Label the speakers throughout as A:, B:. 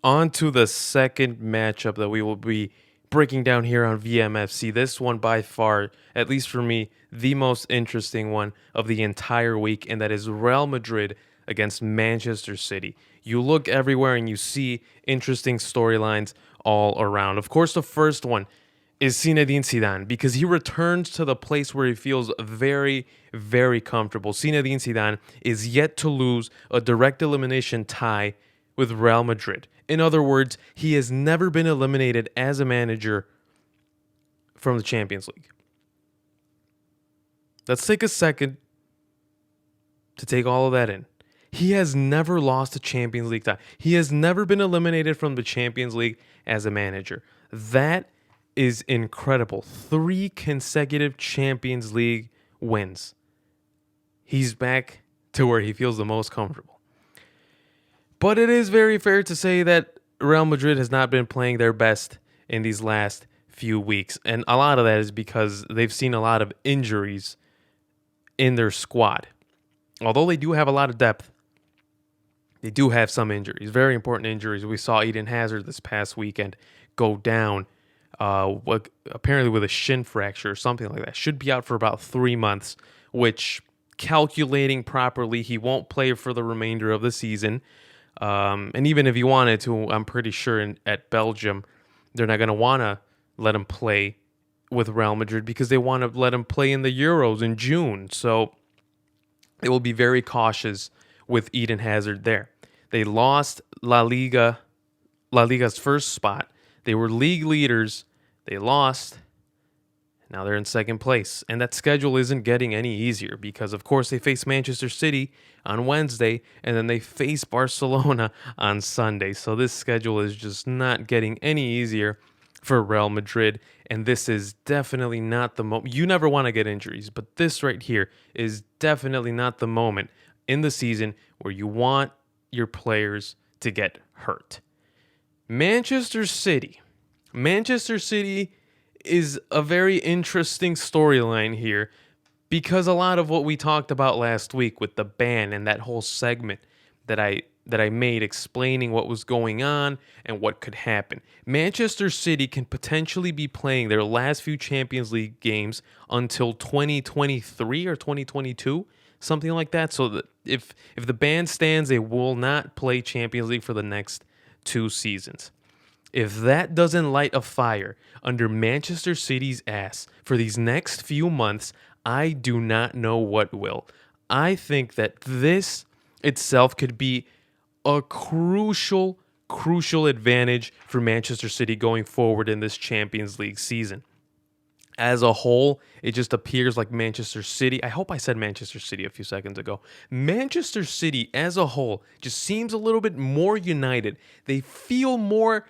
A: On to the second matchup that we will be breaking down here on VMFC. This one, by far, at least for me, the most interesting one of the entire week, and that is Real Madrid against Manchester City. You look everywhere and you see interesting storylines all around. Of course, the first one is Zinedine Zidane because he returns to the place where he feels very, very comfortable. Zinedine Zidane is yet to lose a direct elimination tie with Real Madrid. In other words, he has never been eliminated as a manager from the Champions League. Let's take a second to take all of that in. He has never lost a Champions League tie. He has never been eliminated from the Champions League as a manager. That is incredible. 3 consecutive Champions League wins. He's back to where he feels the most comfortable. But it is very fair to say that Real Madrid has not been playing their best in these last few weeks. And a lot of that is because they've seen a lot of injuries in their squad. Although they do have a lot of depth, they do have some injuries, very important injuries. We saw Eden Hazard this past weekend go down, apparently with a shin fracture or something like that. Should be out for about 3 months, which, calculating properly, he won't play for the remainder of the season. And even if he wanted to, I'm pretty sure at Belgium, they're not going to want to let him play with Real Madrid because they want to let him play in the Euros in June. So they will be very cautious with Eden Hazard there. They lost Liga's first spot. They were league leaders. They lost. Now they're in second place. And that schedule isn't getting any easier because, of course, they face Manchester City on Wednesday and then they face Barcelona on Sunday. So this schedule is just not getting any easier for Real Madrid. And this is definitely not the moment. You never want to get injuries, but this right here is definitely not the moment in the season where you want your players to get hurt. Manchester City is a very interesting storyline here because a lot of what we talked about last week with the ban and that whole segment that I made explaining what was going on and what could happen. Manchester City can potentially be playing their last few Champions League games until 2023 or 2022, something like that. So that if the ban stands, they will not play Champions League for the next 2 seasons. If that doesn't light a fire under Manchester City's ass for these next few months, I do not know what will. I think that this itself could be a crucial advantage for Manchester City going forward in this Champions League season. As a whole, it just appears like Manchester City. I hope I said Manchester City a few seconds ago. Manchester City as a whole just seems a little bit more united. They feel more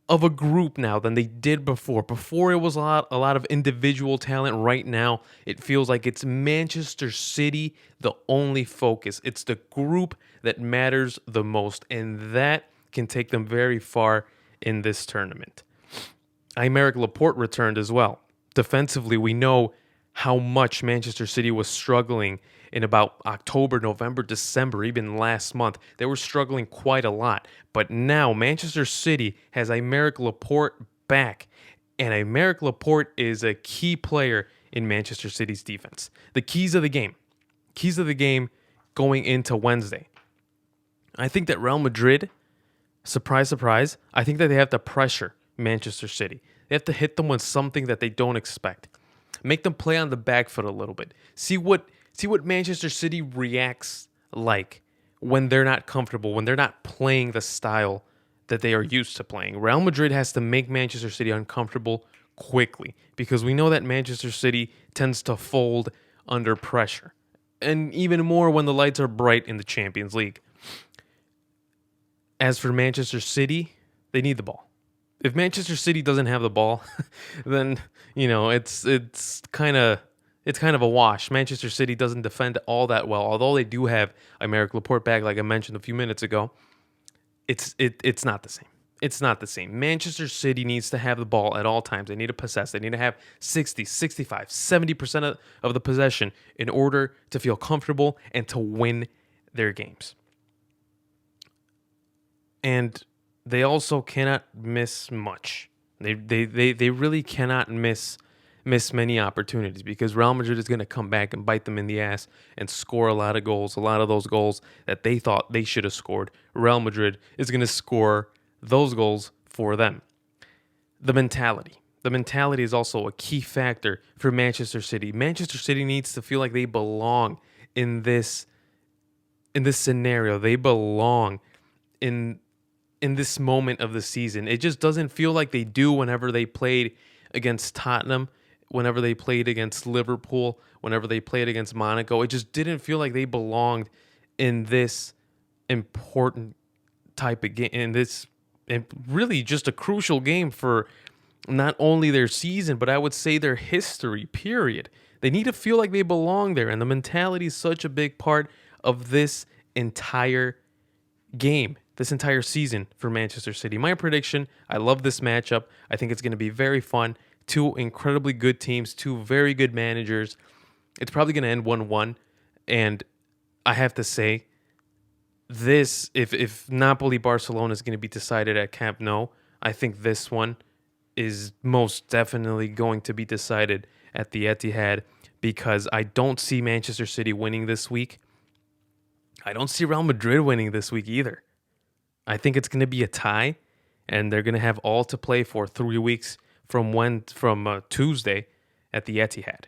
A: of a group now than they did before. Before it was a lot of individual talent. Right now, it feels like it's Manchester City, the only focus. It's the group that matters the most, and that can take them very far in this tournament. Aymeric Laporte returned as well. Defensively, we know how much Manchester City was struggling in about October, November, December, even last month. They were struggling quite a lot. But now Manchester City has Aymeric Laporte back. And Aymeric Laporte is a key player in Manchester City's defense. The keys of the game. Keys of the game going into Wednesday. I think that Real Madrid, surprise, surprise, I think that they have to pressure Manchester City. They have to hit them with something that they don't expect. Make them play on the back foot a little bit. See what Manchester City reacts like when they're not comfortable, when they're not playing the style that they are used to playing. Real Madrid has to make Manchester City uncomfortable quickly because we know that Manchester City tends to fold under pressure. And even more when the lights are bright in the Champions League. As for Manchester City, they need the ball. If Manchester City doesn't have the ball, then it's kind of a wash. Manchester City doesn't defend all that well, although they do have Aymeric Laporte back, like I mentioned a few minutes ago. It's not the same. It's not the same. Manchester City needs to have the ball at all times. They need to possess. They need to have 60, 65, 70% of the possession in order to feel comfortable and to win their games. And they also cannot miss much. They really cannot miss many opportunities because Real Madrid is going to come back and bite them in the ass and score a lot of goals. A lot of those goals that they thought they should have scored, Real Madrid is going to score those goals for them. The mentality. The mentality is also a key factor for Manchester City. Manchester City needs to feel like they belong in this scenario. They belong in this moment of the season. It just doesn't feel like they do whenever they played against Tottenham, whenever they played against Liverpool, whenever they played against Monaco. It just didn't feel like they belonged in this important type of game, in this, and really just a crucial game for not only their season, but I would say their history, period. They need to feel like they belong there, and the mentality is such a big part of this entire game, this entire season for Manchester City. My prediction, I love this matchup. I think it's going to be very fun. Two incredibly good teams, two very good managers. It's probably going to end 1-1, and I have to say, this, if Napoli-Barcelona is going to be decided at Camp Nou, I think this one is most definitely going to be decided at the Etihad because I don't see Manchester City winning this week. I don't see Real Madrid winning this week either. I think it's going to be a tie, and they're going to have all to play for 3 weeks from Tuesday at the Etihad.